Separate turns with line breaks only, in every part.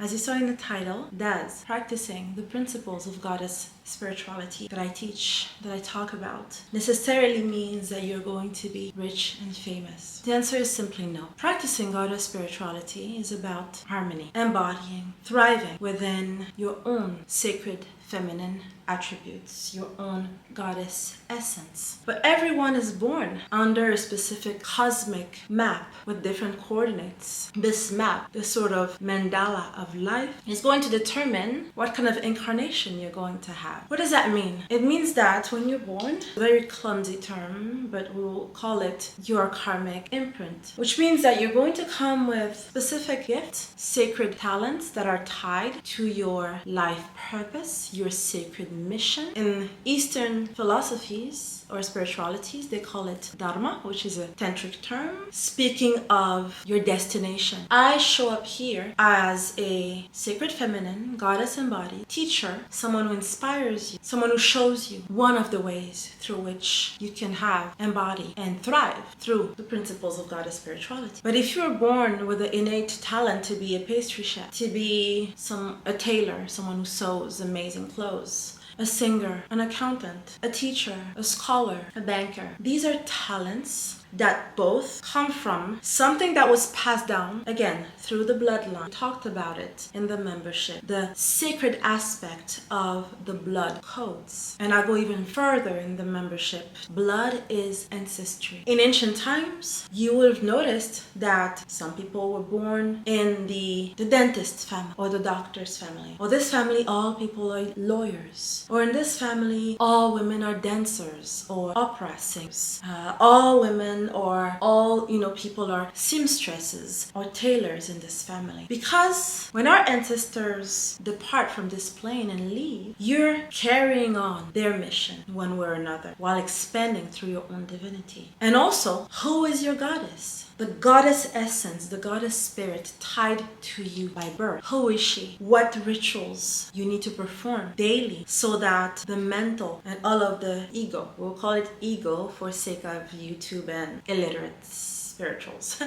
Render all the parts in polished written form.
As you saw in the title, does practicing the principles of goddess spirituality that I teach, that I talk about, necessarily means that you're going to be rich and famous? The answer is simply no. Practicing goddess spirituality is about harmony, embodying, thriving within your own sacred feminine attributes, your own goddess essence. But everyone is born under a specific cosmic map with different coordinates. This map, this sort of mandala of life, is going to determine what kind of incarnation you're going to have. What does that mean? It means that when you're born, a very clumsy term, but we'll call it your karmic imprint, which means that you're going to come with specific gifts, sacred talents that are tied to your life purpose, your sacred mission. In Eastern philosophies or spiritualities, they call it dharma, which is a tantric term, speaking of your destination. I show up here as a sacred feminine, goddess embodied, teacher, someone who inspires you, someone who shows you one of the ways through which you can have, embody, and thrive through the principles of goddess spirituality. But if you're born with the innate talent to be a pastry chef, to be a tailor, someone who sews amazing clothes, a singer, an accountant, a teacher, a scholar, a banker. These are talents that both come from something that was passed down, again, through the bloodline. We talked about it in the membership, the sacred aspect of the blood codes. And I'll go even further in the membership. Blood is ancestry. In ancient times, you would have noticed that some people were born in the dentist's family or the doctor's family. Or this family, all people are lawyers. Or in this family, all women are dancers or opera singers. All women or all people are seamstresses or tailors in this family. Because when our ancestors depart from this plane and leave, you're carrying on their mission one way or another while expanding through your own divinity. And also, who is your goddess? The goddess essence, the goddess spirit tied to you by birth. Who is she? What rituals you need to perform daily so that the mental and all of the ego, we'll call it ego for sake of YouTube and illiterates, spirituals,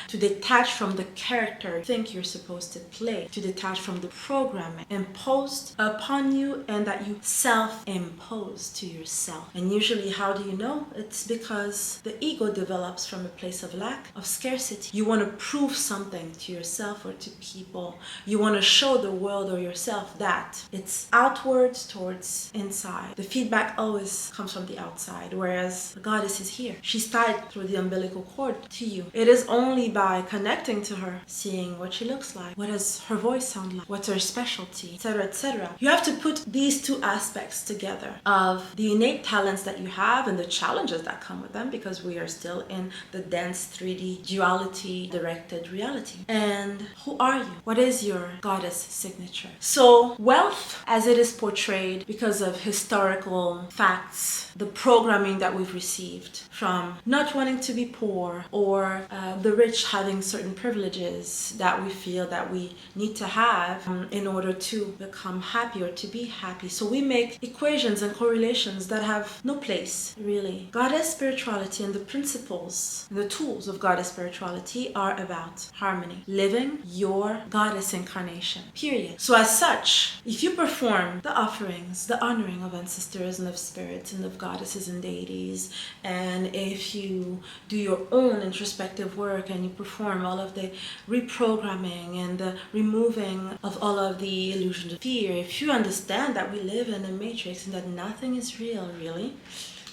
to detach from the character you think you're supposed to play, to detach from the programming imposed upon you and that you self-impose to yourself. And usually, how do you know? It's because the ego develops from a place of lack, of scarcity. You want to prove something to yourself or to people. You want to show the world or yourself that it's outwards towards inside. The feedback always comes from the outside, whereas the goddess is here. She's tied through the umbilical cord to you. It is only by connecting to her, seeing what she looks like, what does her voice sound like, what's her specialty, etc., etc. You have to put these two aspects together of the innate talents that you have and the challenges that come with them, because we are still in the dense 3D duality directed reality. And who are you? What is your goddess signature? So wealth, as it is portrayed because of historical facts, the programming that we've received from not wanting to be poor or the rich having certain privileges that we feel that we need to have in order to become happy or to be happy. So we make equations and correlations that have no place, really. Goddess spirituality and the principles, the tools of goddess spirituality are about harmony, living your goddess incarnation, period. So as such, if you perform the offerings, the honoring of ancestors and of spirits and of goddesses and deities, and if you do your own introspective work and you perform all of the reprogramming and the removing of all of the illusions of fear, if you understand that we live in a matrix and that nothing is real, really,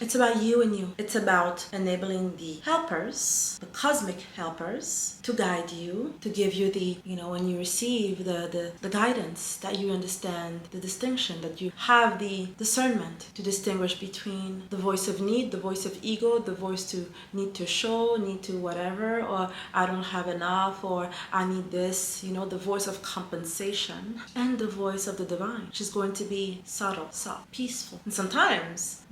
it's about you and you. It's about enabling the helpers, the cosmic helpers, to guide you, to give you the, when you receive the guidance, that you understand the distinction, that you have the discernment to distinguish between the voice of need, the voice of ego, the voice to need to show, need to whatever, or I don't have enough, or I need this, the voice of compensation, and the voice of the divine, which is going to be subtle, soft, peaceful. And sometimes,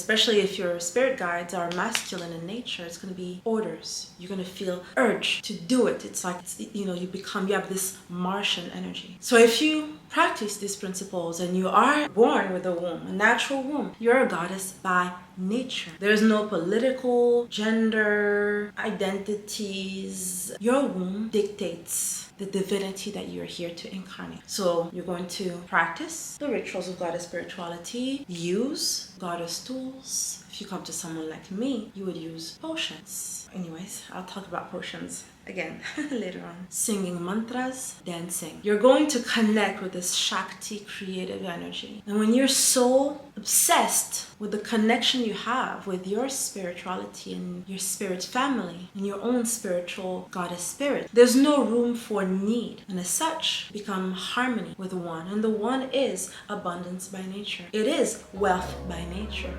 especially if your spirit guides are masculine in nature, it's going to be orders. You're going to feel urge to do it. It's like, you have this Martian energy. So if you practice these principles and you are born with a womb, a natural womb, you're a goddess by nature. There's no political, gender, identities. Your womb dictates the divinity that you're here to incarnate. So you're going to practice the rituals of goddess spirituality, use goddess tools. If you come to someone like me, you would use potions. Anyways, I'll talk about potions again later on. Singing mantras, dancing. You're going to connect with this Shakti creative energy. And when you're so obsessed with the connection you have with your spirituality and your spirit family and your own spiritual goddess spirit, there's no room for need. And as such, become harmony with one. And the one is abundance by nature. It is wealth by nature.